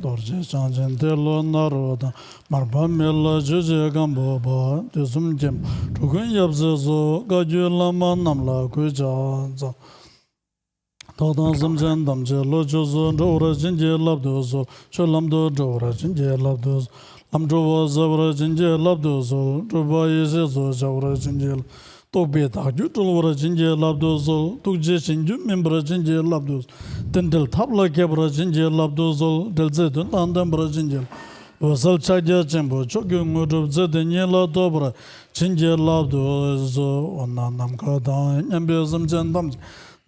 dorje chanjen telo naroda marba mela jeje gamboba desum jem tukun yabzezo Kagyu lama namla kujanza Todan zamjan damje lojozo dora jinje labdozo cholamdo dora jinje labdozo amjowa zavra jinje labdozo joba yezezo javra jinje Tobe Kagyu tulvara jinje labdozo tukje chinju membra jinje labdozo Tendel tabla kebra jinje labdozo delze dun andambra jinje Wasal chagya chembo chokyo ngudub zede nyela dobra jinje labdozo Onna namka dan nyambe zamjan damje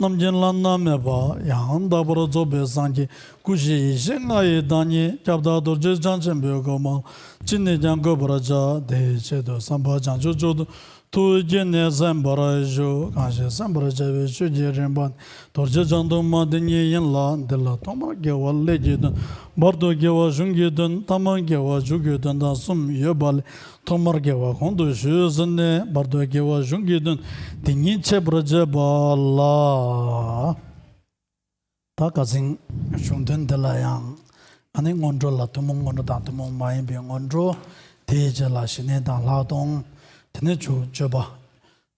namjen lan nameba yang dabra zobe sanki kushi ishe ngayi danyi kyabda dorje janchembe goma jinne jango braja de chedo samba jancho chodo Tu jene zambara jo, kanshi zambara jawe chu je rinpan, dorje jandung ma denye yin la, dila toma gewa leje dun, bardo gewa shungi dun, tama gewa juge dun, dan sum yobali, tomar gewa kondu shu zine, bardo gewa shungi dun, dingi chebra jeba la. Ta kasing shungdun dila yang, ane ngondro la tumung ngondro dan tumung mayin bi ngondro, teje la shine dan la dong, Tene chu choba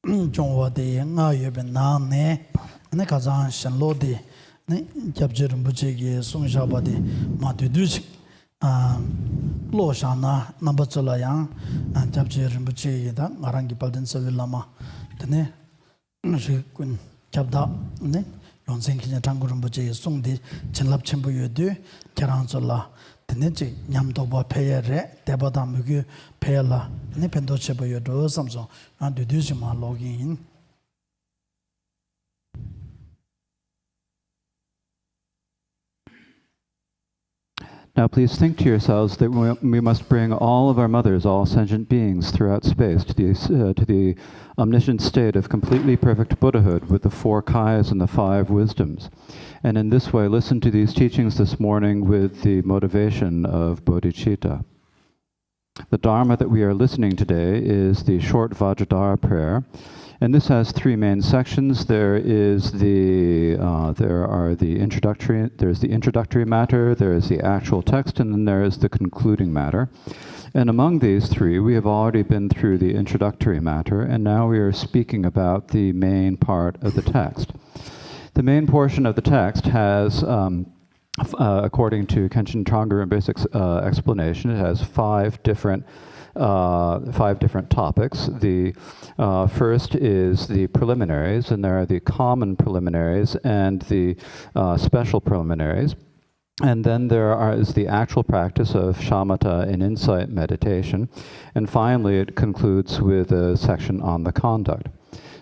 chongwa de nga yebe na ne ane kazan shenlo de ne kyabje Rinpoche ge sung shaba de ma du du chik lo sha na namba chola yang kyabje Rinpoche ge da ngarangi palden sawi lama tene shi kun kyabda ne yonsen kinya tangu Rinpoche ge sung de chenlap chenpo yodu kerang chola tene chik nyamdoba peye re deba da mugu peye la ne pendo cheba yodo samso an du ma login Now please think to yourselves that we must bring all of our mothers, all sentient beings throughout space to the omniscient state of completely perfect Buddhahood with the 4 kayas and the 5 wisdoms. And in this way, listen to these teachings this morning with the motivation of bodhicitta. The Dharma that we are listening today is the short Vajradhara prayer. And this has 3 main sections. There's the introductory matter, there is the actual text, and then there is the concluding matter. And among these 3, we have already been through the introductory matter, and now we are speaking about the main part of the text. The main portion of the text has, according to Khenchen Trongpa Rinpoche's explanation, it has 5 different topics. The first is the preliminaries, and there are the common preliminaries and the special preliminaries. And then is the actual practice of shamatha and insight meditation. And finally, it concludes with a section on the conduct.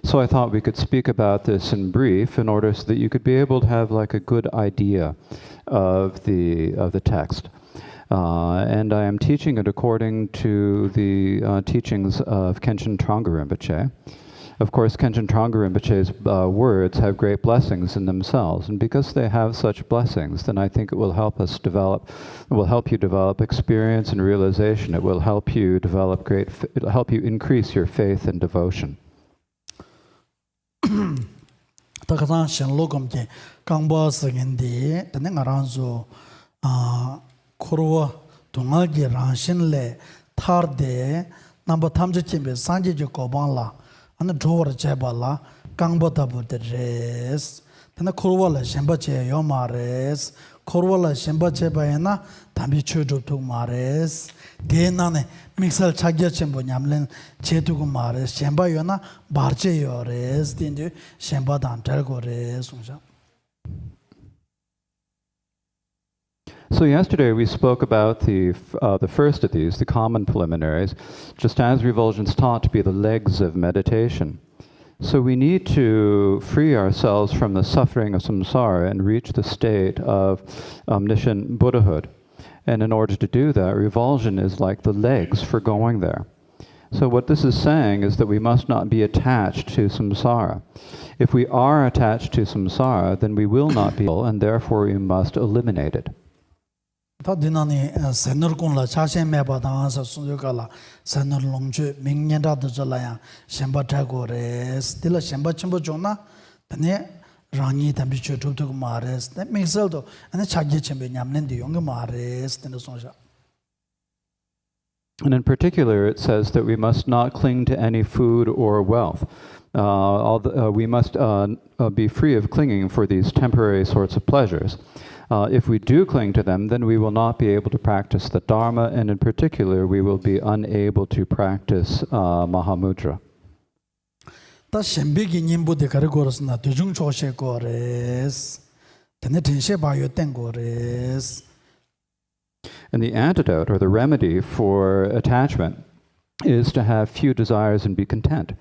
So I thought we could speak about this in brief in order so that you could be able to have like a good idea of the text. And I am teaching it according to the teachings of Khenchen Trongpa Rinpoche. Of course, Khenchen Trongpa Rinpoche's words have great blessings in themselves, and because they have such blessings, then I think it will help us develop, it will help you develop experience and realization. It will help you develop it will help you increase your faith and devotion. Takatan shenlo komke kangba sagindi tane ngaranzo korwa tungagi ranshin le tarde namba tamje chimbe sanje jo kobangla ane dhowar cheba la kangba tabu de res tane korwa la shenba che yo ma res korwa la shenba cheba ena tambi chojo tuk ma res de nane mixal chagya chembo nyamlen chetu ko mare shemba yo na barche yo res tindu shemba dan tar go res sungsha. So yesterday we spoke about the first of these, the common preliminaries, just as revulsions taught to be the legs of meditation. So we need to free ourselves from the suffering of samsara and reach the state of omniscient Buddhahood. And in order to do that, revulsion is like the legs for going there. So what this is saying is that we must not be attached to samsara. If we are attached to samsara, then we will not be, and therefore we must eliminate it. 다 디나니 세너 공라 차신 매바당서 순조가라 세너 롱주 명년라도 절라야 셴바타고레스 딜라 셴바 첨부 존나 드네 랑이 담비초 두두고 마레스 네 믹설도 아니 차기 쳔베 냠는데 용거 마레스 드네 손자. And in particular, it says that we must not cling to any food or wealth. We must be free of clinging for these temporary sorts of pleasures. If we do cling to them, then we will not be able to practice the Dharma, and in particular, we will be unable to practice Mahamudra. And the antidote, or the remedy for attachment, is to have few desires and be content.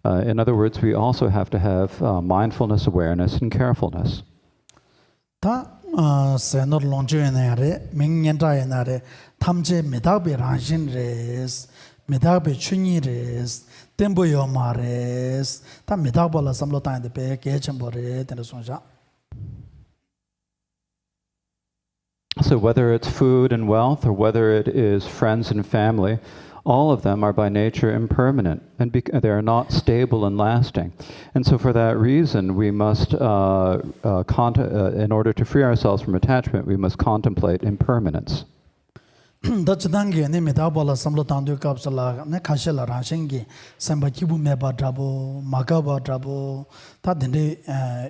In other words, we also have to have mindfulness, awareness, and carefulness. Senor Longjuenare, Mingyentayanare, Tamje Medabe Ranshin res, Medabe Chuni res, Temboyo mares, Tam Medabola Samlota and the Pe, Kechambore, and the Sonja. So whether it's food and wealth, or whether it is friends and family, all of them are by nature impermanent, and they are not stable and lasting. And so for that reason, we must, in order to free ourselves from attachment, we must contemplate impermanence. Dachdangi ne Medabola Samlotandu Kapsala, ne Kashela Rashingi, Sambakibu Meba Drabo, Magaba Drabo, Tadinde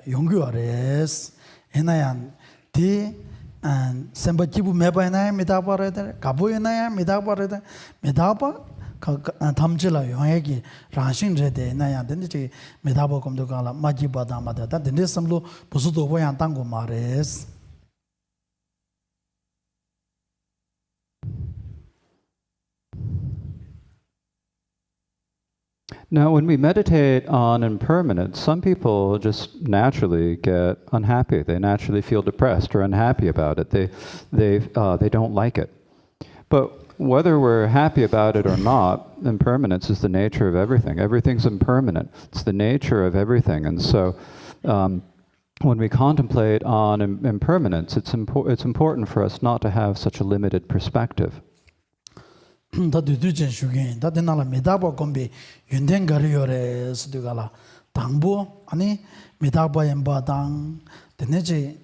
Yunguares, Enayan, T. And Sambakibu Meba and I, Medabare, Kabu and I, Medabare, Medaba, Tamjila, Yohegi, Ranshin Rede, Naya, Dendity, Medabo Komdogala, Majiba Damada, that the Nesamlo, Pusudo Way and Tango Mares. Now, when we meditate on impermanence, some people just naturally get unhappy. They naturally feel depressed or unhappy about it. They don't like it. But whether we're happy about it or not, impermanence is the nature of everything. Everything's impermanent. It's the nature of everything. And so, when we contemplate on impermanence, it's important for us not to have such a limited perspective. That the Dujan Shugin, that the Nala Medaba Gombe, Yunden Gariores, Dugala, Tangbo, Ani, Medaba and Badang, the Neji,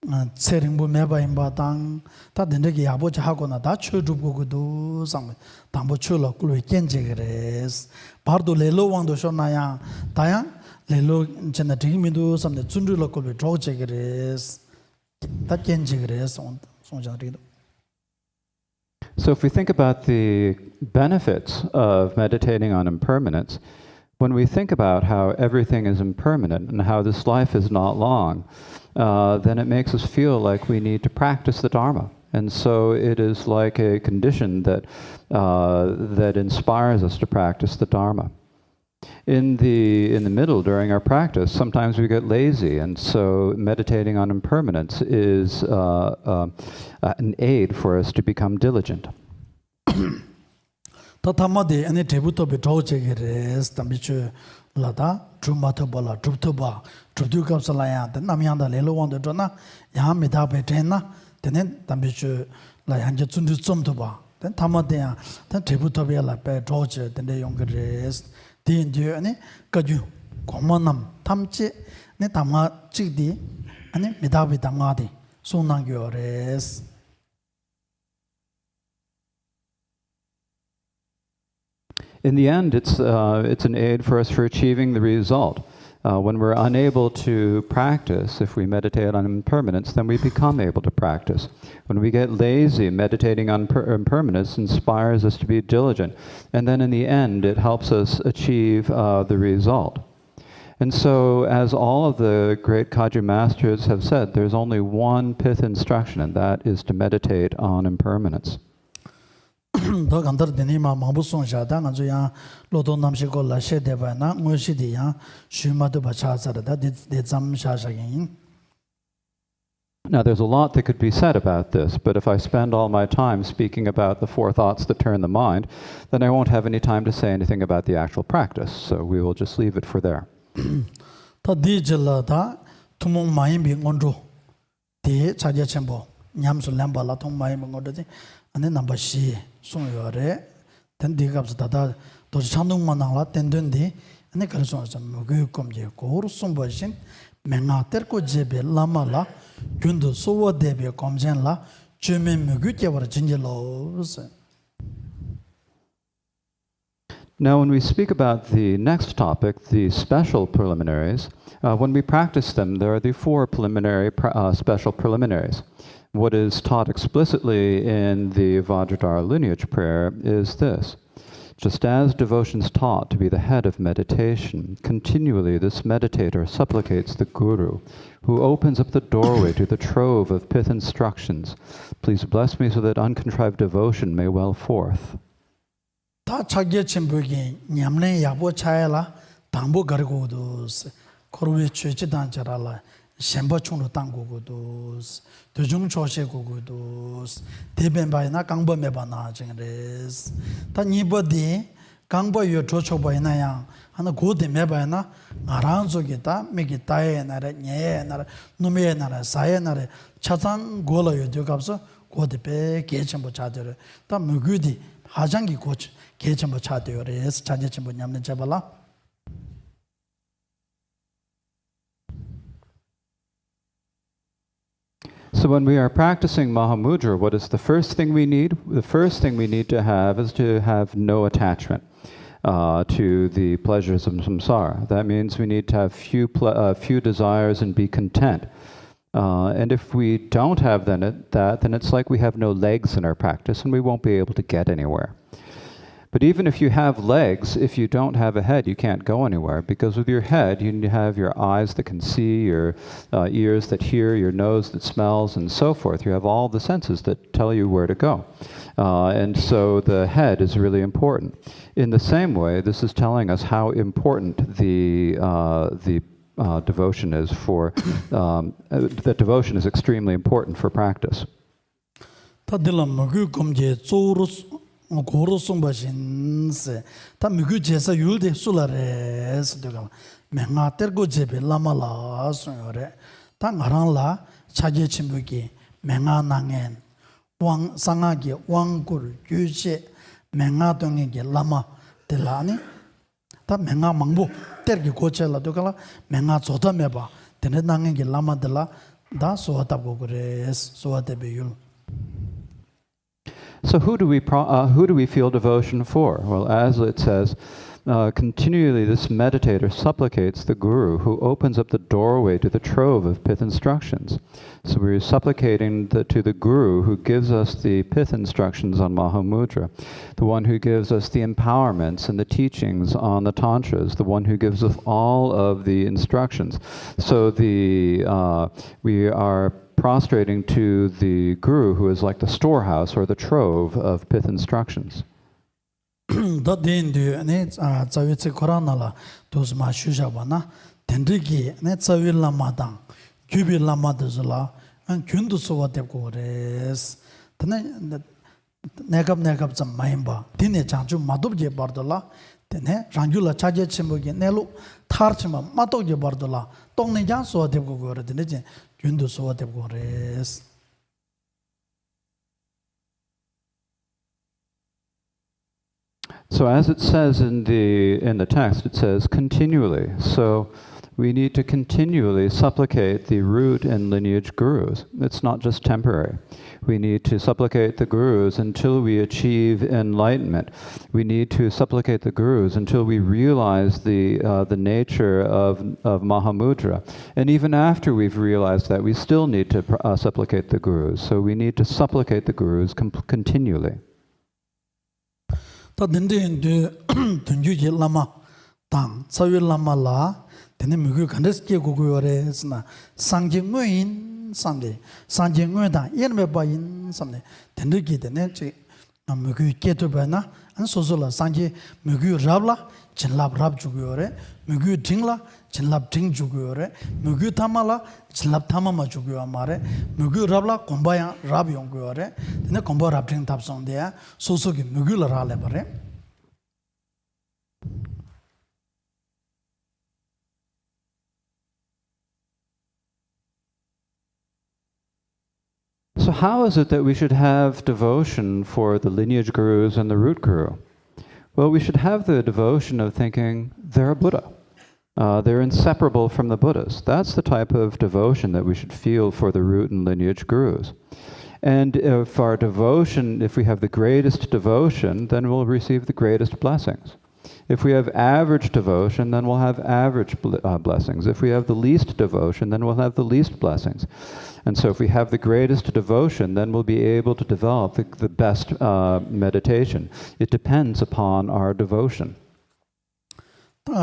Seringbu Meba in Badang, that the Negi Abocha Hagona, that should do some Tambo Chula, Kulu Kenjigres, Pardo Lelo Wando Shonaya, Tayan, Lelo Genatimidu, some the Tundula could be Trojigres, that Kenjigres on Sonjarido. So if we think about the benefits of meditating on impermanence, when we think about how everything is impermanent and how this life is not long, then it makes us feel like we need to practice the Dharma. And so it is like a condition that, that inspires us to practice the Dharma. In the middle, during our practice, sometimes we get lazy, and so meditating on impermanence is an aid for us to become diligent. Tatamade and a tebuto betrochegres, Tambichu Lada, Trumatobola, Truptoba, Trudukamsalaya, the Namianda Lelo on the Dona, Yamida Betena, then Tambichu Layanjatsundu Tsumtoba, then Tamadea, then Tebutobia, Petroche, then the younger race. In Kagyu, Komanam, Tamche, Netama Chidi, and Midavi Damadi, Sunangures. In the end, it's an aid for us for achieving the result. When we're unable to practice, if we meditate on impermanence, then we become able to practice. When we get lazy, meditating on impermanence inspires us to be diligent. And then in the end, it helps us achieve the result. And so, as all of the great Kagyu masters have said, there's only one pith instruction, and that is to meditate on impermanence. Now, there's a lot that could be said about this, but if I spend all my time speaking about the four thoughts that turn the mind, then I won't have any time to say anything about the actual practice, so we will just leave it for there. 냠수 램발라 통마이 먹어도지 안에 넘버 시 송요래 된디갑스 다다 도 찬동만 나와 된된디 안에 그래서 좀 그komje 고르 송버신 맹아터고 제베 라마라 균도 소워데베 검젠라 주면 무규께버려 진질로스. Now, when we speak about the next topic, the special preliminaries, when we practice them, there are the four special preliminaries. What is taught explicitly in the Vajradhara Lineage Prayer is this. Just as devotion is taught to be the head of meditation, continually this meditator supplicates the Guru, who opens up the doorway to the trove of pith instructions. Please bless me so that uncontrived devotion may well forth. 다 자기 침부기 냠내 야보 차야라 담보 가르고도스 코르웨 최지단자라라 셴버충로 땅고고도스 도중초셰고고도스 대변바이나 강범해바나 정레스 다 니버디 강보여 조초바이나야 하나 고데 매바이나 아란속이다 메기타에 나라 녜에 나라 누메에 나라 사에 나라 차장 고라요 되갑서 고데베 개침보 차들 다 무규디 하장기 고치 개침보 차되어레스 자제침보 냠는 잡발라. So when we are practicing Mahamudra, what is the first thing we need? The first thing we need to have is to have no attachment to the pleasures of samsara. That means we need to have few desires and be content. And if we don't have then it's like we have no legs in our practice and we won't be able to get anywhere. But even if you have legs, if you don't have a head, you can't go anywhere, because with your head, you have your eyes that can see, your ears that hear, your nose that smells, and so forth. You have all the senses that tell you where to go. And so the head is really important. In the same way, this is telling us how important the devotion is for, that devotion is extremely important for practice. 고로송바신세 다 미규제사 율데 술라레스 되가 맹아터고 제베 라마라 소요레 다 나랑라 차제 침부기 맹아낭엔 왕 상하기 왕굴 규제 맹아동에게 라마 들라니 다 맹아 망보 때르기 고체라 되가 맹아 조다메바 되네 낭에게 라마들라 다 소하다고 그레스 소하데베율. So who do we feel devotion for? Well, as it says, continually this meditator supplicates the Guru, who opens up the doorway to the trove of pith instructions. So we're supplicating to the Guru, who gives us the pith instructions on Mahamudra, the one who gives us the empowerments and the teachings on the tantras, the one who gives us all of the instructions. So we are prostrating to the Guru, who is like the storehouse or the trove of pith instructions. 더 된데 네 자위체 코로나라 도스마 슈자바나 된디기 네 자위라마당 규빌라마드즈라 안 균도소와 데고레스 드네 내갑 좀 마임바 디네 장주 마도브제 버돌라 드네 랑줄라 차제 침보기 네로 타르치마 마도게 버돌라 똥네장 소와 데고고레 드네 균도소와 데고레스. So as it says in the text, it says continually. So we need to continually supplicate the root and lineage gurus. It's not just temporary. We need to supplicate the gurus until we achieve enlightenment. We need to supplicate the gurus until we realize the nature of Mahamudra. And even after we've realized that, we still need to supplicate the gurus. So we need to supplicate the gurus continually. 다 딘딘데 딘주지 라마 당 사위 라마라 데네 무규 간데스케 고고요레스나 상징무인 삼데 상징무다 예르메바인 삼데 딘르기 데네 지 무규 케토바나 안 소소라 상지 무규 랍라 진랍 랍 주고요레 무규 딩라 진랍 딩 주고요레 무규 타마라 진랍 타마마 주고요 마레 무규 랍라 콤바야 랍 용고요레 데네 콤바 랍 딩 탑송데야 소소기 무규 라라레 바레. So how is it that we should have devotion for the lineage gurus and the root guru? Well, we should have the devotion of thinking they're a Buddha. They're inseparable from the Buddhas. That's the type of devotion that we should feel for the root and lineage gurus. And if our devotion, if we have the greatest devotion, then we'll receive the greatest blessings. If we have average devotion, then we'll have average blessings. If we have the least devotion, then we'll have the least blessings. And so if we have the greatest devotion, then we'll be able to develop the best meditation. It depends upon our devotion. So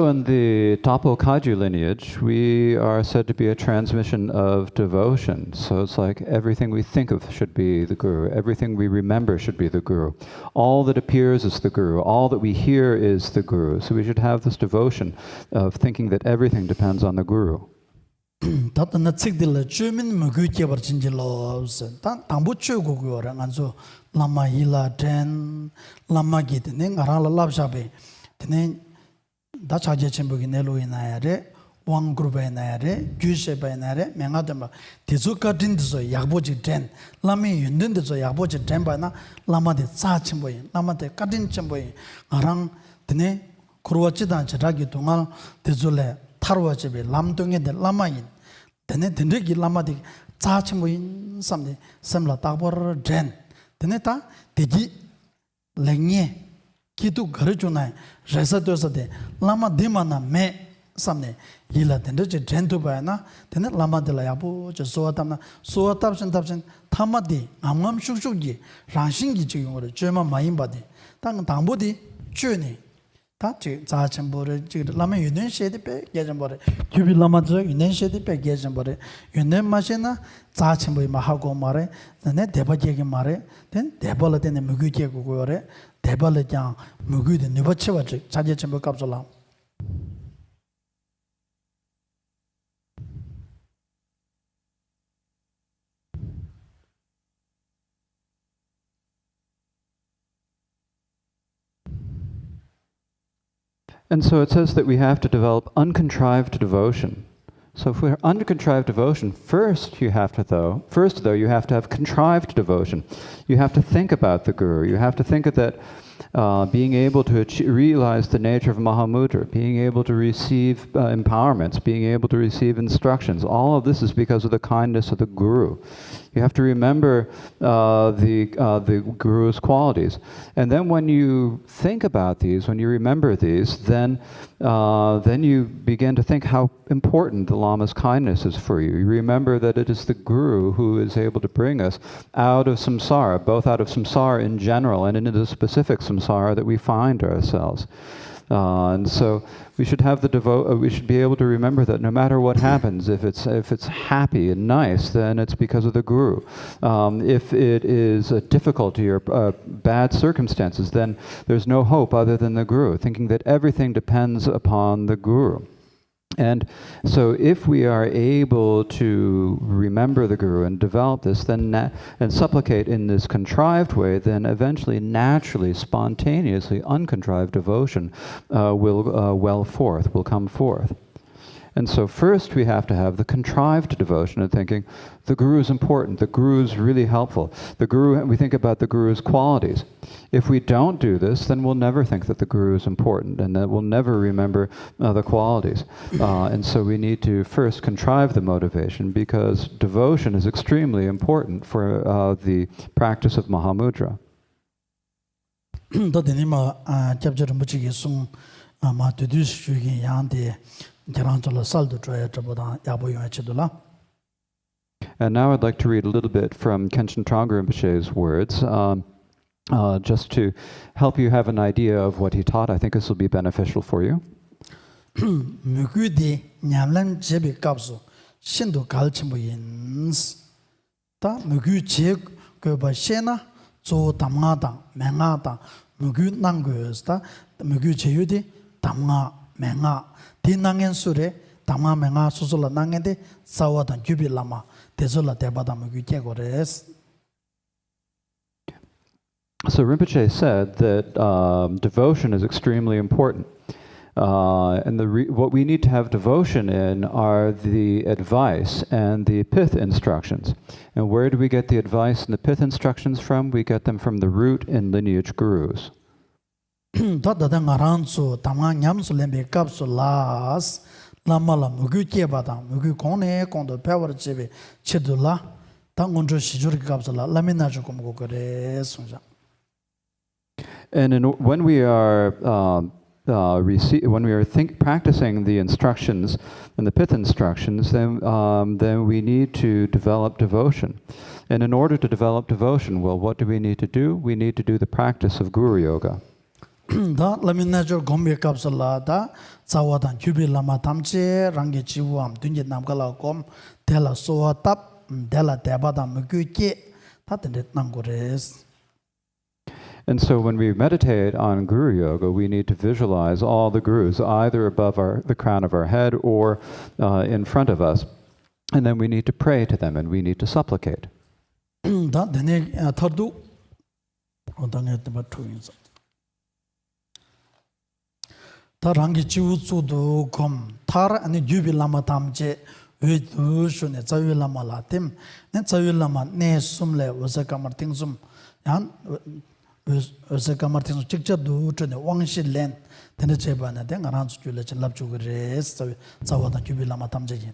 in the Tapo Kagyu lineage, we are said to be a transmission of devotion. So it's like everything we think of should be the Guru. Everything we remember should be the Guru. All that appears is the Guru. All that we hear is the Guru. So we should have this devotion of thinking that everything depends on the Guru. Dachaje chembugi nelu inayare, wang group inayare, juice inayare, mengadema, tizuka dindizo yaboji den, lami yundindizo yaboji den by na, lama de sa chimboy, lama de kadin chimboy, arang, dine, Kurwachidan chiragi tungal, tizule, tarwachebe, lamdunge de lama in, dine dindigi lama de sa chimboy, samde, semla tabor den, dine ta, tiji, lenye, kitu garujunai, resa dosa de lama dimana me samne yila tende je jentu ba na tene lama de la yabu je soatam tapsen tamadi amam shukshukgi ranshingi ji yongore jema mayin ba de tang tangbo di chuni ta je za chenbore ji lama yunen shede pe gejen bore kyubi lama je yunen shede pe gejen bore yunen mashena za chenbo ma hago mare ne deba ge mare ten deba tene mugu ge go gore 대발의 장 무기의 누버체와 자제 전부 값을라. And so it says that we have to develop uncontrived devotion. So if we're uncontrived devotion, first you have to have contrived devotion. You have to think about the Guru. You have to think of that being able to realize the nature of Mahamudra, being able to receive empowerments, being able to receive instructions. All of this is because of the kindness of the Guru. You have to remember the Guru's qualities. And then when you think about these, when you remember these, then you begin to think how important the Lama's kindness is for you. You remember that it is the Guru who is able to bring us out of samsara, both out of samsara in general and into the specific samsara that we find ourselves. And so we should have we should be able to remember that no matter what happens, if it's happy and nice, then it's because of the Guru. If it is a difficulty or bad circumstances, then there's no hope other than the Guru, thinking that everything depends upon the Guru. And so if we are able to remember the Guru and develop this, then and supplicate in this contrived way, then eventually, naturally, spontaneously, uncontrived devotion will come forth. And so first we have to have the contrived devotion of thinking, the Guru is important, the Guru is really helpful. The Guru, we think about the Guru's qualities. If we don't do this, then we'll never think that the Guru is important, and that we'll never remember the qualities. And so we need to first contrive the motivation, because devotion is extremely important for the practice of Mahamudra. And now I'd like to read a little bit from Kenshin Trongpa Rinpoche's words, just to help you have an idea of what he taught. I think this will be beneficial for you. Tamamenga Susula Nangende, Sawat and Jubilama, Tesula Tebadam Gukegores. So Rinpoche said that devotion is extremely important. And what we need to have devotion in are the advice and the pith instructions. And where do we get the advice and the pith instructions from? We get them from the root and lineage gurus. Lamala Mugu Kebada, Mugu Kone, Kondo Power Chibi, Chidula, Tangunjo Shijuri Kapsula, Laminajukum Sunja. And when we are practicing the instructions and the pith instructions, then we need to develop devotion. And in order to develop devotion, well, what do we need to do? We need to do the practice of Guru Yoga. Da laminajo gombe kapsala da sawadan jubi lama tamche rangi chiwam dunje namkala kom tela soa tap dela tebada muguke tatendet nangores. And so when we meditate on Guru Yoga, we need to visualize all the gurus, either above the crown of our head or in front of us. And then we need to pray to them and we need to supplicate. Da dene thardu odanget batuinsa. Ta rangi chiwu tsudu kom tar ane jubi lama tamche uidu shune tsawi lama la tim ne tsawi lama ne sumle wasa kamar tingsum yan wasa kamar tingsum chikcha du chune wangshi len tene cheba na de ngaran su chule chen lap chugu res tsawa da jubi lama tamche yin.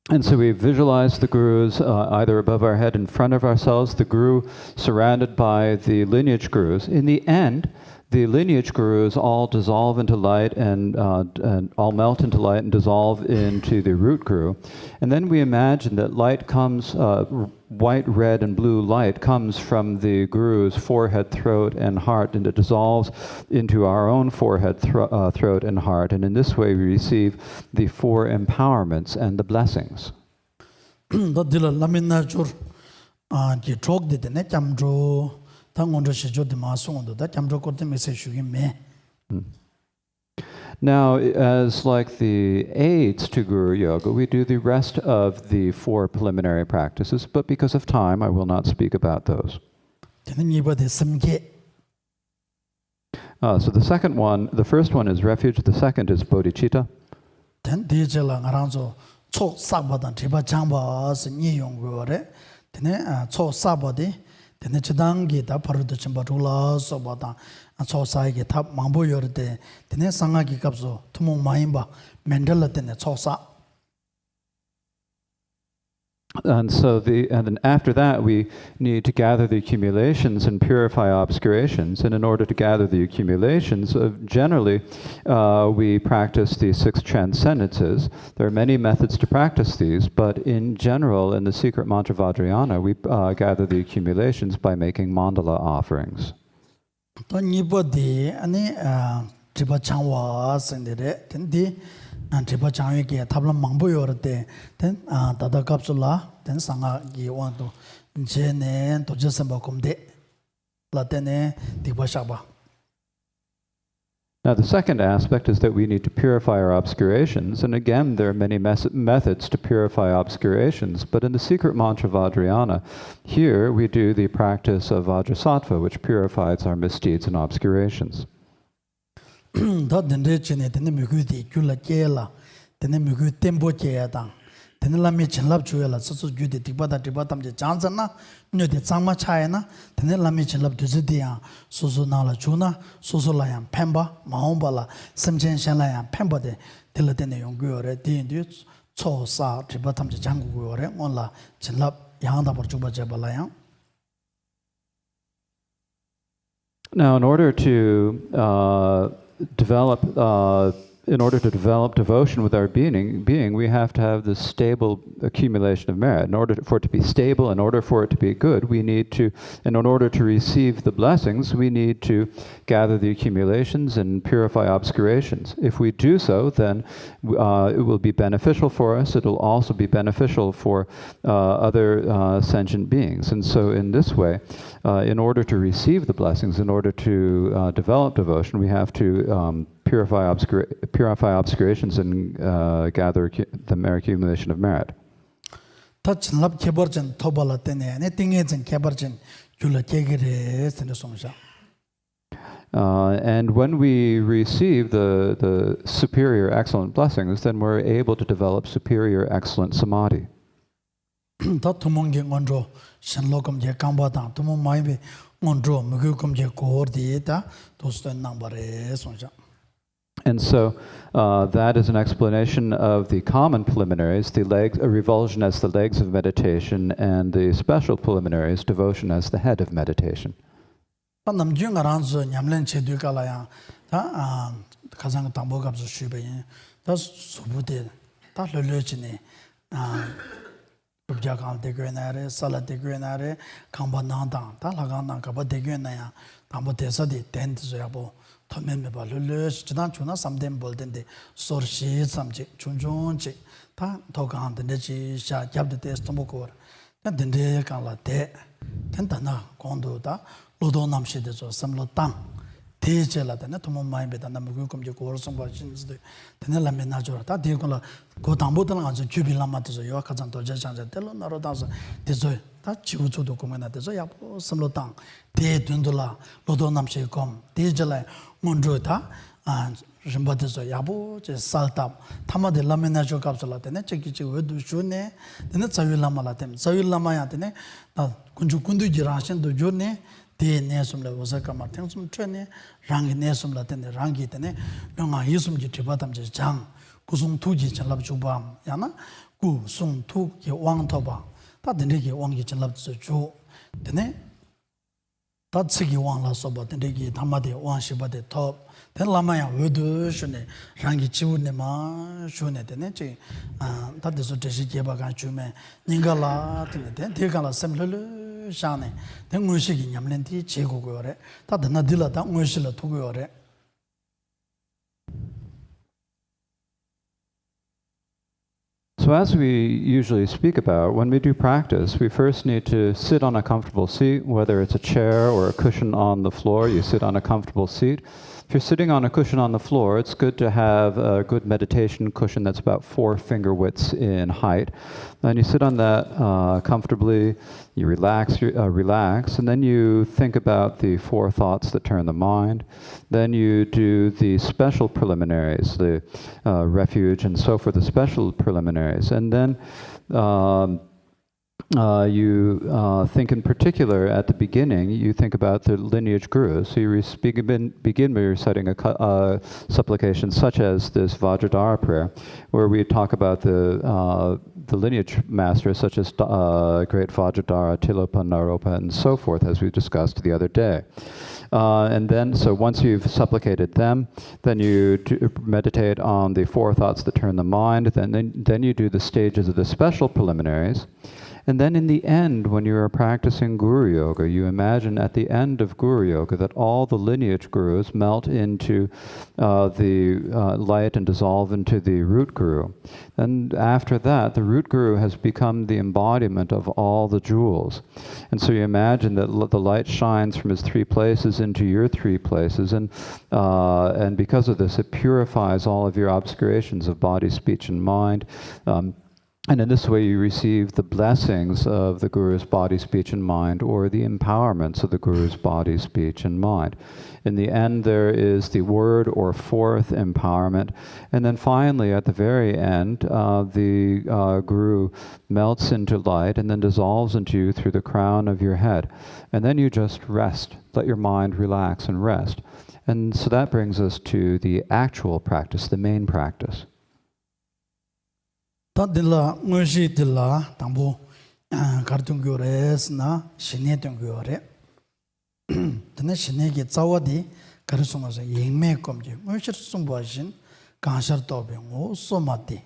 And so we visualize the gurus either above our head, in front of ourselves, the guru surrounded by the lineage gurus. In the end, the lineage gurus all dissolve into light and all melt into light and dissolve into the root guru. And then we imagine that light comes, white, red, and blue light comes from the guru's forehead, throat, and heart, and it dissolves into our own forehead, throat, and heart. And in this way we receive the four empowerments and the blessings. Now, as like the aids to Guru Yoga, we do the rest of the four preliminary practices, but because of time, I will not speak about those. So the second one, the first one is refuge, the second is bodhicitta. Now, and then after that we need to gather the accumulations and purify obscurations. And in order to gather the accumulations, generally we practice the 6 transcendences. There are many methods to practice these, but in general, in the secret mantra Vajrayana, we gather the accumulations by making mandala offerings. And Tripa Changwe ke tabla mangbo yorate, then Dada Kapsula, then Sanga Giwan to Jene to Jesamba Kumde, Latene, Dibashaba. Now, the second aspect is that we need to purify our obscurations. And again, there are many methods to purify obscurations. But in the secret mantra Vajrayana, here we do the practice of Vajrasattva, which purifies our misdeeds and obscurations. Da dende chene dende mugu di gyula kela dende mugu tempo kya dang dende lami chenlap chuya la susu gyu di tikpa tamche chansa na nyo di tsangma chaya na dende lami chenlap duzi di yang susu na la chu na susu la yang pemba mahomba la semchen shen la yang pemba de tila dende yung guyo re di yin cho sa tikpa tamche changu guyo re on la chenlap yang da par chupa cheba la yang. Now, in order to develop devotion with our being, we have to have this stable accumulation of merit. In order for it to be stable, in order for it to be good, we need to, and in order to receive the blessings, we need to gather the accumulations and purify obscurations. If we do so, then it will be beneficial for us. It will also be beneficial for other sentient beings. And so in this way, in order to receive the blessings, in order to develop devotion, we have to purify obscurations and gather the accumulation of merit. Touch lab keborjen tobala tene ne tingejen keborjen yula kegere sene songsha. And when we receive the superior excellent blessings, then we're able to develop superior excellent samadhi. Ta tumonge ngonro shenlokom je kamba ta tumon maibe ngonro mugukom je kordi ta tosten nambare songsha. And so that is an explanation of the common preliminaries, the legs, a revulsion as the legs of meditation, and the special preliminaries, devotion as the head of meditation. Namjung aranzo nyamlen chedu kalaya ta kazang tambo kapso shube ta subude ta lolechine ubja kan de grenare sala de grenare kamba nanda ta lagana kaba de grenaya tambo tesa de tent zo yabo thomeme ba lolech chidan chuna samdem boldende sorshi samje chunjun che ta togan de chi sha jabde test tambo ko ta dende kala de tentana kondo ta lodo namshi de so samlo tang teje la de tomo mai be da namu kum je ko so ba jin de tene la mena jo ta de ko la ko tambo tan ga jo jubi la ma de so yo ka jan to je jan je de lo na ro da so de so ta chi u chu do ko mena de so ya samlo tang de dun do la lodo namshi kom teje la mon jo ta rimba de so ya bo je sal ta thama de la mena jo kap so la de ne che ki che we du shu ne de ne chawi la ma la tem chawi la ma ya de ne ta kunju kundu ji ra shen do jo ne de nesum la osaka ma tengsum trene rangi nesum la tene rangi tene yonga yisum ji tibatam je jang kusung tu ji chalab chubam yana ku sung tu ki wang toba ta dende ki wang ki chalab chu tene ta tsigi wang la soba dende ki thamade wang shiba de top ten lama ya wedu shune rangi chiwu ne ma shune tene che ta de so de shi jeba kan chume ningala tene de kala semlele shane den ngoshi gi nyamlen ti chego go re ta dana dila ta ngoshi la tu go re. So as we usually speak about, when we do practice, we first need to sit on a comfortable seat, whether it's a chair or a cushion on the floor, you sit on a comfortable seat. If you're sitting on a cushion on the floor, it's good to have a good meditation cushion that's about 4 finger widths in height. And you sit on that comfortably, you relax, and then you think about the 4 thoughts that turn the mind. Then you do the special preliminaries, the refuge and so forth, the special preliminaries. And then you think in particular at the beginning, you think about the lineage gurus. So you begin by reciting a supplication such as this Vajradhara prayer, where we talk about the lineage masters such as great Vajradhara, Tilopa, Naropa, and so forth, as we discussed the other day. And then, so once you've supplicated them, then you meditate on the 4 thoughts that turn the mind, then you do the stages of the special preliminaries. And then in the end, when you are practicing Guru Yoga, you imagine at the end of Guru Yoga that all the lineage gurus melt into the light and dissolve into the root guru. And after that, the root guru has become the embodiment of all the jewels. And so you imagine that the light shines from his 3 places into your 3 places, and because of this, it purifies all of your obscurations of body, speech, and mind. And in this way, you receive the blessings of the Guru's body, speech, and mind, or the empowerments of the Guru's body, speech, and mind. In the end, there is the word or 4th empowerment. And then finally, at the very end, the Guru melts into light and then dissolves into you through the crown of your head. And then you just rest. Let your mind relax and rest. And so that brings us to the actual practice, the main practice. Tadilla ngoshi dilla tambo kartung res na shine tung yore tene shine ge zawadi karisuma sa yeme komje ngoshi sumba shin kanshar tobe ngo somati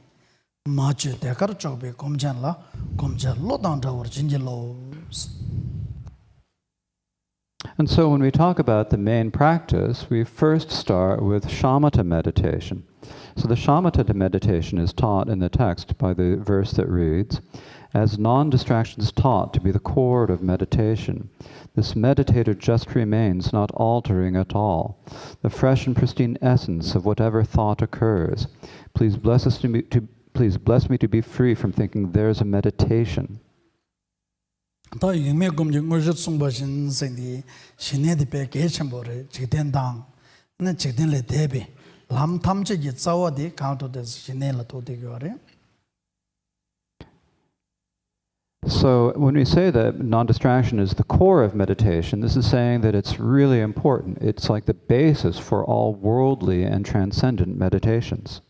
mache te kar chobe komjan la komja lo dang da wor jinje lo. And so when we talk about the main practice, we first start with shamatha meditation. So the shamatha meditation is taught in the text by the verse that reads, As non-distraction is taught to be the core of meditation, this meditator just remains, not altering at all, the fresh and pristine essence of whatever thought occurs. Please bless me to be free from thinking there's a meditation. 다 유명 검증 의식 송바신 생디 신내디 베게 첨보를 지된당 네 지된레 대비 람탐지기 자와디 카운터데스 신내라 도되거래. So when we say that non-distraction is the core of meditation, this is saying that it's really important. It's like the basis for all worldly and transcendent meditations.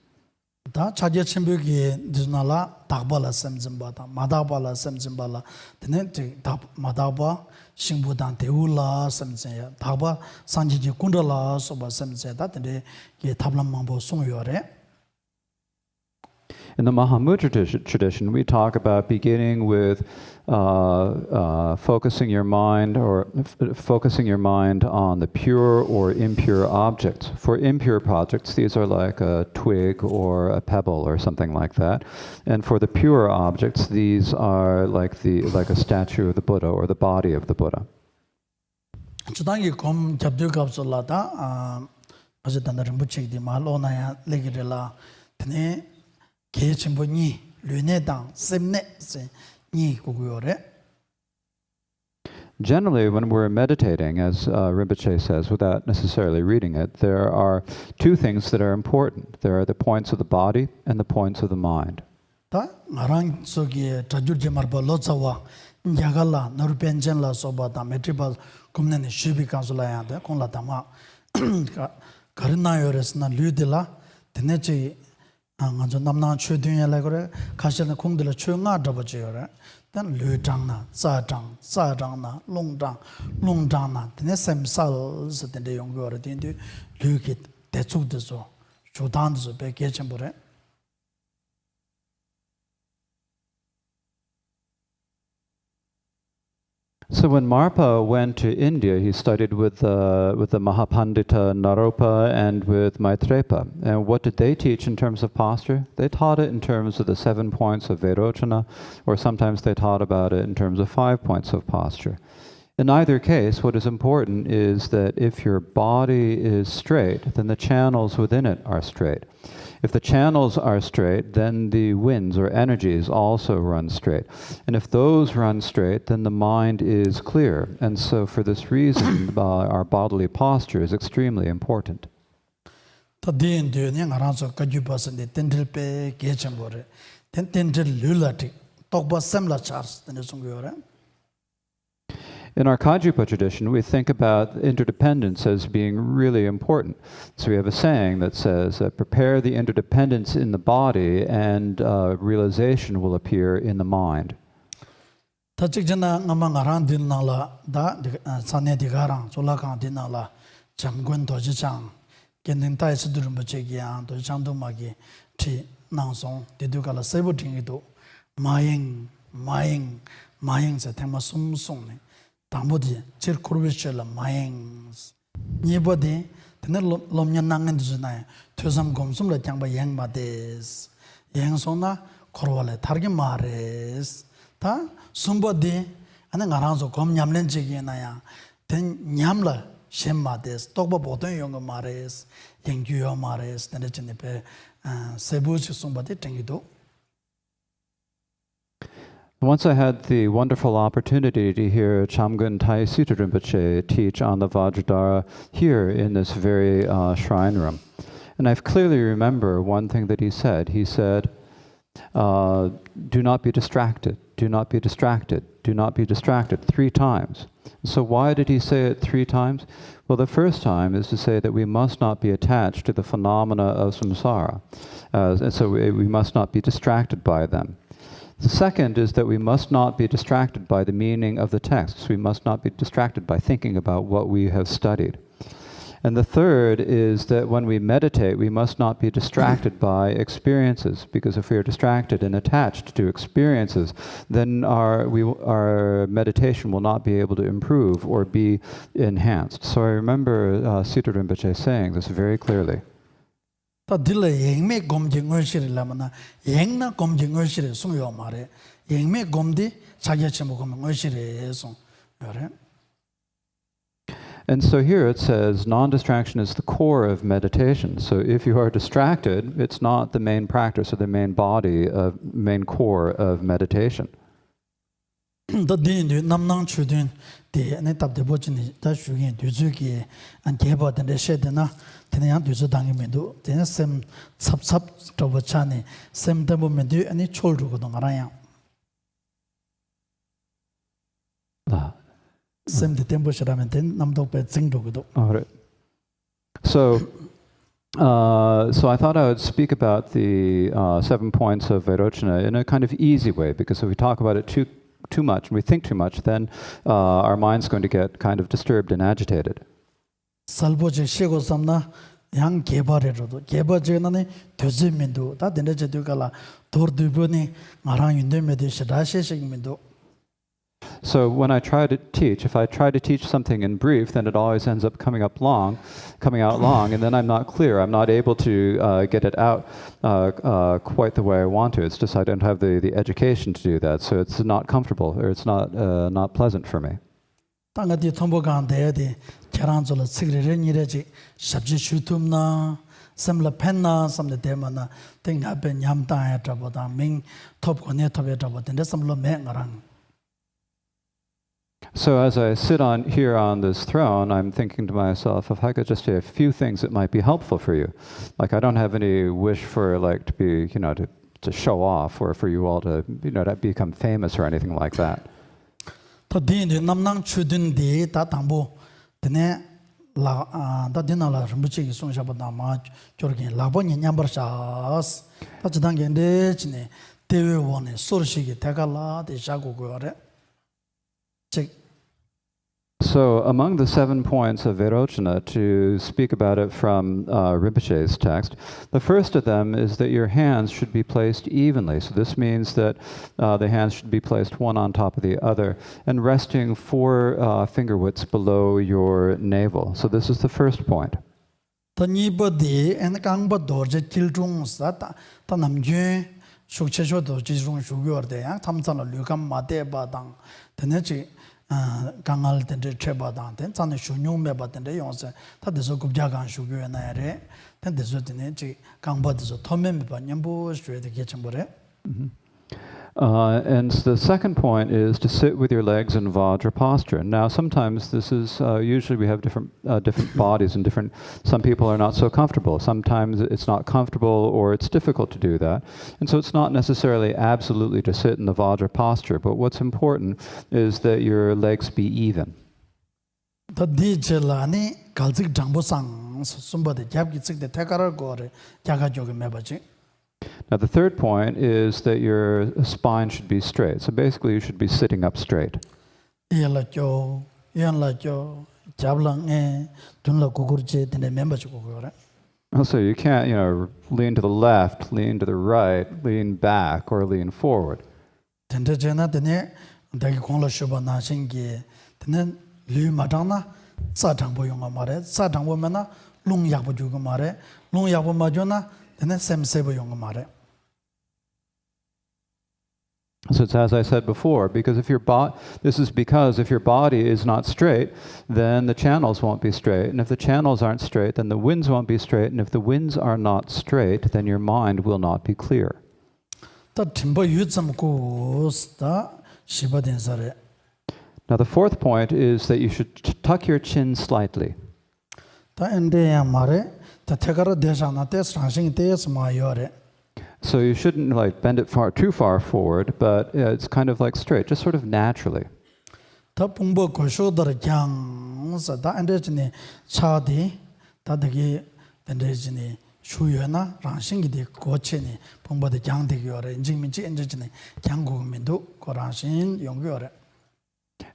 다 자제 첨벽이 디즈나라 다발라 샘즘바다 마다발라 샘즘발라 드네 다 마다바 싱부단 대울라 샘제야 다바 산지지 군들라 소바 샘제다 드네 게 탑람망보 송요래. In the Mahamudra tradition, we talk about beginning with focusing your mind on the pure or impure objects. For impure objects, these are like a twig or a pebble or something like that. And for the pure objects, these are like a statue of the Buddha or the body of the Buddha. 주당이 검 잡들 갑솔라다 어쨌든 rinpoche 디 말로나야 레기rel라 드네 개침보니 르네당 셈네 니 고고요래. Generally, when we're meditating, as Rinpoche says, without necessarily reading it, there are two things that are important. There are the points of the body and the points of the mind. 다 나랑 속에 자주지 말바 로자와 야갈라 너르벤젠라 소바다 메트리바 곰네네 슈비 간솔라야데 콘라다마 가르나요레스나 류딜라 드네지 안저 남나 최든야라 그래 가시는 공들을 최응아 잡아줘요래. 단 류장나 짜장나 롱장나 드네 샘살스 된데 용거를 된데 류기 대축도서 조단도 베게천 보래. So when Marpa went to India, he studied with the Mahapandita Naropa and with Maitrepa. And what did they teach in terms of posture? They taught it in terms of the 7 points of Vairochana, or sometimes they taught about it in terms of 5 points of posture. In either case, what is important is that if your body is straight, then the channels within it are straight. If the channels are straight, then the winds or energies also run straight. And if those run straight, then the mind is clear. And so for this reason, our bodily posture is extremely important. In our Kagyu tradition, we think about interdependence as being really important. So we have a saying that says, prepare the interdependence in the body and realization will appear in the mind. Tambodi cher kurvishela mayengs nibodi tene lomnya nangen duzna thosam gomsum la changba yang mades yang sona korwale targe mares ta sumbodi ane ngaranzo gom nyamlen jegi na ya ten nyamla shem mades tokba bodon yong mares yang gyo mares tene chene pe sebu chi sumbodi tengido. Once I had the wonderful opportunity to hear Chamgun Tai Sutta Rinpoche teach on the Vajradhara here in this very shrine room. And I clearly remember one thing that he said. He said, do not be distracted, do not be distracted, do not be distracted 3 times. So why did he say it 3 times? Well, the first time is to say that we must not be attached to the phenomena of samsara. And so we must not be distracted by them. The second is that we must not be distracted by the meaning of the texts. We must not be distracted by thinking about what we have studied. And the third is that when we meditate, we must not be distracted by experiences, because if we are distracted and attached to experiences, then our meditation will not be able to improve or be enhanced. So I remember Sutta Rinpoche saying this very clearly. 다 딜레 앵메 검증을 시리라면은 앵나 검증을 시리 송요 말에 yengme gomdi chagya chimbo gom ngoshire so yore. And so here it says non-distraction is the core of meditation. So if you are distracted, it's not the main practice or the main body of main core of meditation. The din namnang chudun de ne tab de bojini da shugin duzuki an geba den de shedena tenyan duzu dangi mendu den sem sap to bachani sem de mendu ani cholru go dongara Sem the tempo sharamen namdok pe zingdo. All right. So I thought I would speak about the 7 points of Vairochana in a kind of easy way, because if we talk about it too much and we think too much, then our mind's going to get kind of disturbed and agitated. Salboje shego samna yang gebare rodo gebaje nane dozi mendo da dende je dugala dor duboni ngarang yunde mede shadashe shig mendo. So when I try to teach, if I try to teach something in brief, then it always ends up coming out long, and then I'm not clear. I'm not able to get it out quite the way I want to. It's just I don't have the education to do that, so it's not comfortable, or it's not pleasant for me. Tangati tombogan de keranzola sigre nireji shabji shutumna samla penna samle demana tinga ben yamta traboda ming top kone tobe trabodende samlo me ngarang. So as I sit here on this throne, I'm thinking to myself, if I could just say a few things that might be helpful for you. Like I don't have any wish for like to be, to show off, or for you all to, to become famous or anything like that. To din namnang chudun de ta tambo dene la da dinala Rinpoche ki song shabada ma jorgin la bo ni nyambar shas ta chidang gende chine dewe wone sorshi ki tegala de shago go re. So among the 7 points of Vairochana, to speak about it from Rinpoche's text, the first of them is that your hands should be placed evenly. So this means that the hands should be placed one on top of the other and resting 4 finger widths below your navel. So this is the first point. Tanibodi and Kangba Dorje Kiltung Sata Tanamjun Shukchesho Dorjis Rung Shugurde, Tamsana Lukam Mate Badang, Tenechi. Kangal tende treba dan ten san shu nyung me ba tende yong se ta de so gubja gan shu gyo na re ten de so tene chi kang ba de so thome me ba nyambo shwe de ge chambore. And the second point is to sit with your legs in Vajra posture. Now, sometimes this is usually we have different bodies and some people are not so comfortable. Sometimes it's not comfortable or it's difficult to do that, and so it's not necessarily absolutely to sit in the Vajra posture. But what's important is that your legs be even. The dijelani kalzik jambo sang sumba de jab gitsik de tekara gore jaga joge me baji. Now the third point is that your spine should be straight. So basically you should be sitting up straight. So you can't, lean to the left, lean to the right, lean back, or lean forward. So it's as I said before, because if your body is not straight, then the channels won't be straight. And if the channels aren't straight, then the winds won't be straight. And if the winds are not straight, then your mind will not be clear. Now the fourth point is that you should tuck your chin slightly. So you shouldn't bend it too far forward, but it's kind of like straight, just sort of naturally.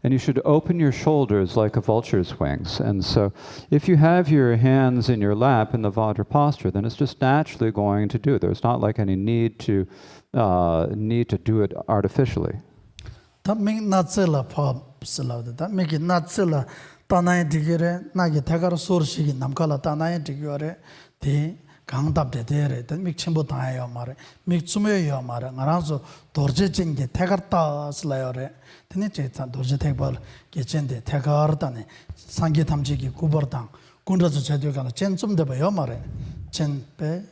And you should open your shoulders like a vulture's wings. And so if you have your hands in your lap in the Vajra posture, then it's just naturally going to do it. There's not like any need to do it artificially. 강답 되대래. 믹 첨부 다해요 말에. 믹 주메요 말에. 나라서 도르제 쟁게 태가다 슬라요래. 되네 제타 도르제 태벌 게젠데 태가르다네. 상계 탐지기 구버당. 군라서 제대로가 젠좀 돼봐요 말에. 젠배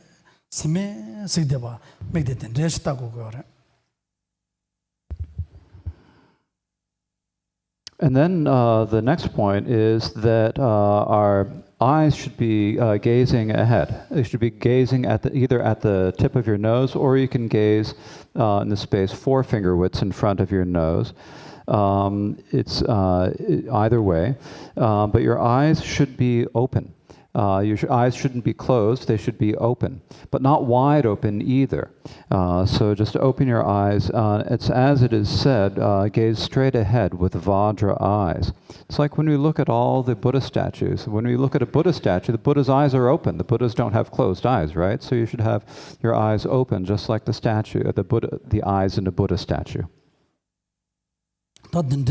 스메 시대바 맥데된 레스타고 그래. And then the next point is that our eyes should be gazing ahead. They should be gazing at either at the tip of your nose, or you can gaze in the space 4 finger widths in front of your nose. It's either way, but your eyes should be open. Your eyes shouldn't be closed, they should be open, but not wide open either. So just open your eyes. It's as it is said, gaze straight ahead with Vajra eyes. It's like when we look at all the Buddha statues. When we look at a Buddha statue, the Buddha's eyes are open. The Buddhas don't have closed eyes, right? So you should have your eyes open, just like the statue, the eyes in a Buddha statue. And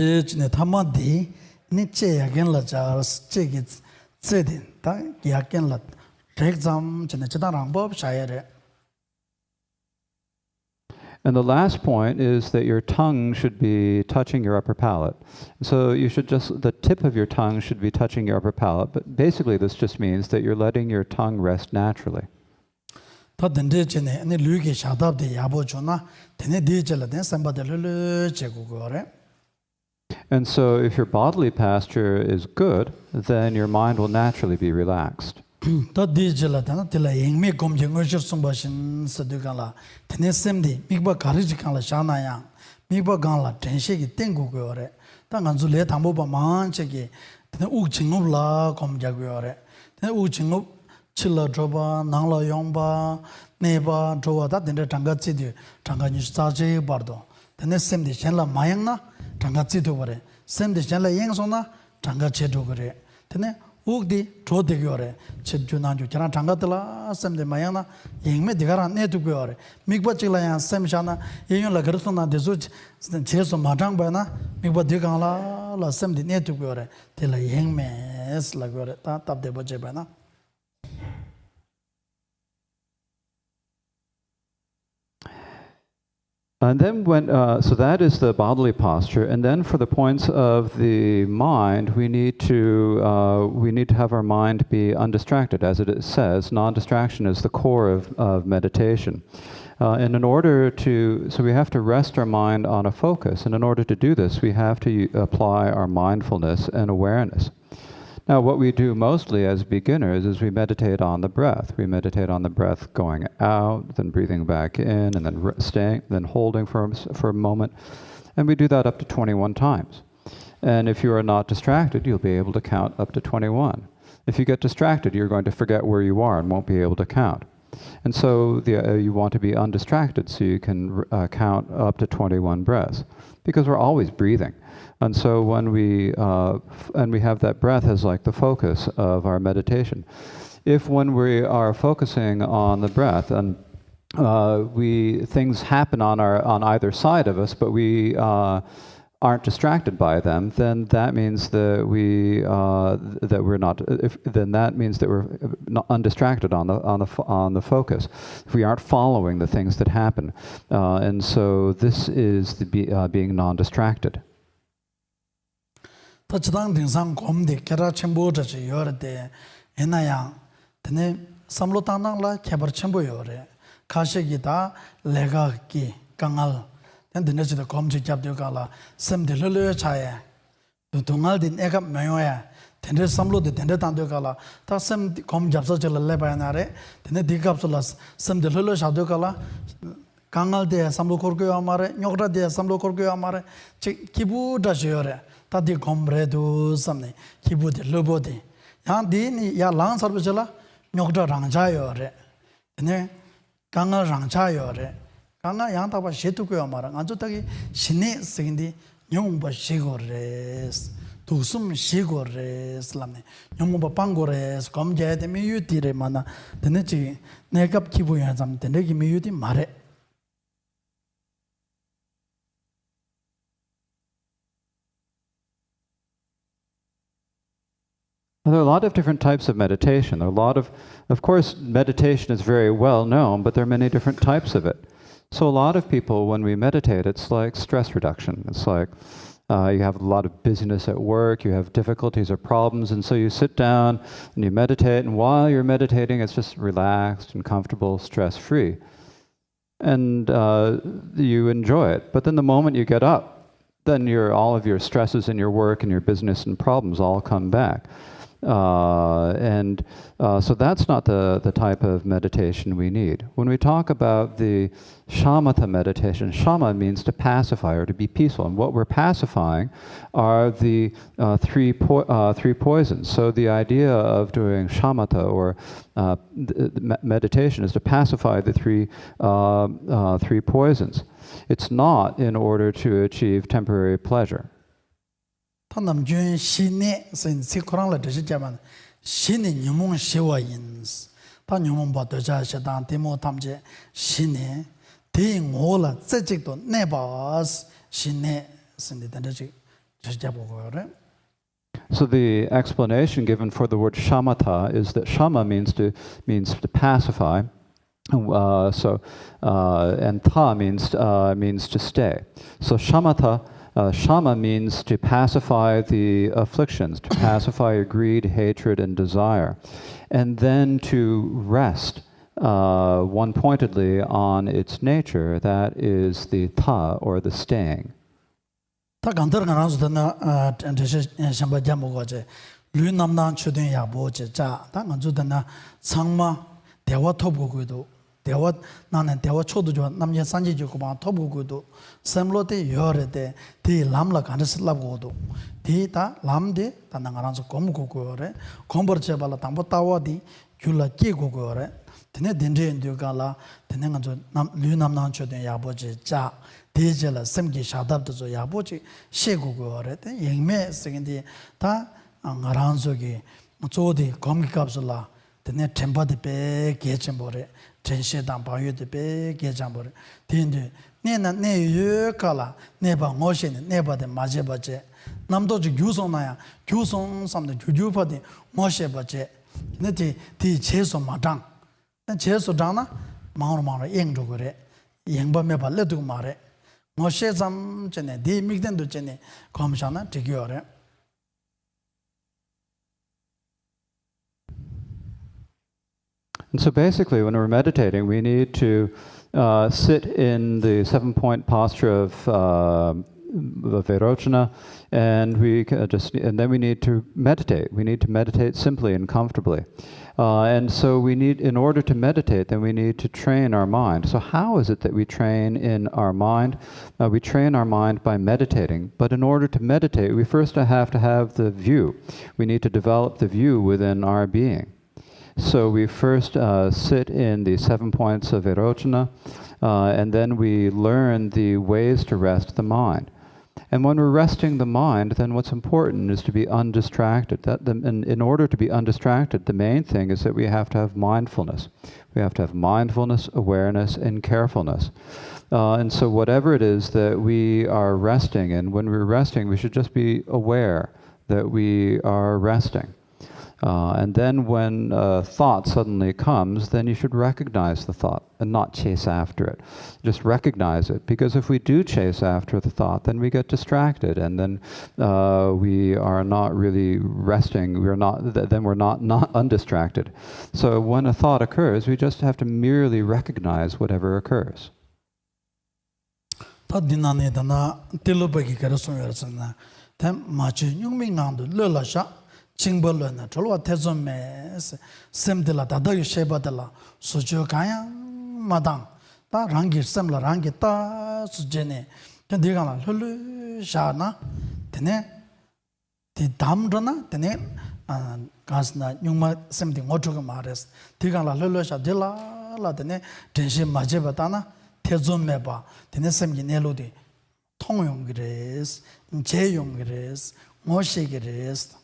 the last point is that your tongue should be touching your upper palate. So you should the tip of your tongue should be touching your upper palate, but basically this just means that you're letting your tongue rest naturally. And so if your bodily posture is good, then your mind will naturally be relaxed. Chilla droba, nangla yongba, neba, droba, that in the Tangatsidu, Tanganyu Bardo. The next same the Chenla Mayana, Tangatsidu, same the Chenla Yangsona, Tangachedugore. Tene Ugdi, Trodigore, Chedjunanju, Tangatala, same the Mayana, Yingme Digara Netugore, Migbachila, Sam Shana, Yin La Garsona, the Zuch, the Chess of Matang Bana, Migba Digala, La Sam the Netugore, till a Yingme, Lagore, Tap de Bojebana. And then so that is the bodily posture, and then for the points of the mind, we need to have our mind be undistracted, as it says. Non-distraction is the core of meditation, and so we have to rest our mind on a focus, and in order to do this, we have to apply our mindfulness and awareness. Now, what we do mostly as beginners is we meditate on the breath. We meditate on the breath going out, then breathing back in, and then staying, then holding for a moment. And we do that up to 21 times. And if you are not distracted, you'll be able to count up to 21. If you get distracted, you're going to forget where you are and won't be able to count. And so you want to be undistracted so you can count up to 21 breaths, because we're always breathing. And so when we have that breath as like the focus of our meditation. If when we are focusing on the breath and things happen on either side of us, but we aren't distracted by them, then that means that we're not undistracted on the focus. If we aren't following the things that happen, and so this is being non-distracted. Tachidang dingsang gomde kera chenpo chachi yorade enayang tene samlo tanang la kebar chenpo yore kashi ki ta lega ki kangal ten dine chida gomchi kyabdiyo ka la semde lolo chaye dungal din ekap mayo ya tende samlo de tende tandiyo ka la ta sem gom gyabsa chila leba ya nare tene di kapsu la semde lolo chadiyo ka la kangal de samlo korgoyo amare nyokra de samlo korgoyo amare kibu dashi yore tadi gombre do samne kibu de lobo de yang di ni ya lang sarbe chala nyokda rangcha yore ne kanga rangcha yore kanga yang ta ba shetu ko amara anjo tagi shine singdi nyong ba shigores tusum shigores lamne nyong ba pangores komje de mi yutire mana de chi ne kap kibu ya jam de gi mi yuti mare. Well, there are a lot of different types of meditation. There are a lot of course, meditation is very well known, but there are many different types of it. So a lot of people, when we meditate, it's like stress reduction. It's like you have a lot of busyness at work, you have difficulties or problems, and so you sit down and you meditate, and while you're meditating, it's just relaxed and comfortable, stress-free. And you enjoy it. But then the moment you get up, then all of your stresses in your work and your business and problems all come back. So that's not the type of meditation we need. When we talk about the shamatha meditation, shama means to pacify or to be peaceful. And what we're pacifying are the three poisons. So the idea of doing shamatha or meditation is to pacify the three poisons. It's not in order to achieve temporary pleasure. Namjun Shine sin Sikurang la Jaman Shine Numon Shiwa Yins. Ta Numon Batoja Shadan Timo Tamje Shine Ting Hola Zejito Nebas Shine sin the Tandaji Jabore. So the explanation given for the word shamatha is that shama means to pacify. And tha means to stay. So shamatha. Shama means to pacify the afflictions, to pacify your greed, hatred, and desire, and then to rest one-pointedly on its nature, that is the tha, or the staying. Dewa nanan dewa chodu jo namye sanje jo ko ba thobu ko do samlo te yore de ti lamla kan slab go do ti ta lam de ta nangaran so kom ko ko yore kombor che bala tambo tawa di gyula ki ko ko yore tene denje ndio gala tene ngajo nam lu nam nan choden ya bo je ja de je la semgi shadab do zo ya bo je she ko ko yore te yengme segendi ta ngaran so gi chodi kom ki kapsula tene temba de be ge chembore Tenshedang Bayu de Be Gejambore. Tindi, Nena Ne Yu Kala, Neba Moshin, Neba de Majebaje. Namdoji Gusonaya, Guson some the Jujupadi, Moshe Baje. Neti Ti Cheso Madang. Then Cheso Dana, Mahamudra Yengdogore, Yengba Meba Ledu Mare. Moshe Sam Jene, Di Migden to Jene, Komshana, Tigiore. And so basically, when we're meditating, we need to sit in the 7-point posture of Vairochana, and then we need to meditate. We need to meditate simply and comfortably. And so in order to meditate, then we need to train our mind. So how is it that we train in our mind? We train our mind by meditating. But in order to meditate, we first have to have the view. We need to develop the view within our being. So we first sit in the 7 points of Vairochana, and then we learn the ways to rest the mind. And when we're resting the mind, then what's important is to be undistracted. In order to be undistracted, the main thing is that we have to have mindfulness. We have to have mindfulness, awareness, and carefulness. And so whatever it is that we are resting in, when we're resting, we should just be aware that we are resting. And then when a thought suddenly comes, then you should recognize the thought and not chase after it. Just recognize it, because if we do chase after the thought, then we get distracted, and then we are not really resting. We're not undistracted. So when a thought occurs, we just have to merely recognize whatever occurs. Chingbolana, Tolwa Tezome, Semdela, Dadayu Shebadela, Sojo Kaya, Madame, Ta Rangi, Semla Rangi, Ta Sujene, Tendigana, Hulu, Shana, Tene, the Damdrana, Tene, and Gasna, Yuma, Semdi, Motumares, Tigala, Lulu Shadilla, Latene, Tenshi Majebatana, Tezomeba, Tenesem Ginelodi, Tongyong Gres, Jayong Gres, Moshe Gres.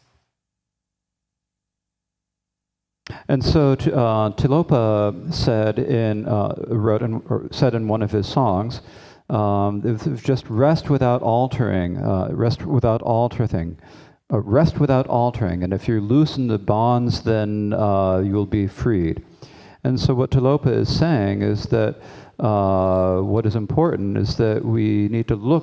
And so Tilopa said said in one of his songs, just rest without altering, rest without altering, rest without altering, and if you loosen the bonds, then you'll be freed. And so what Tilopa is saying is that what is important is that we need to look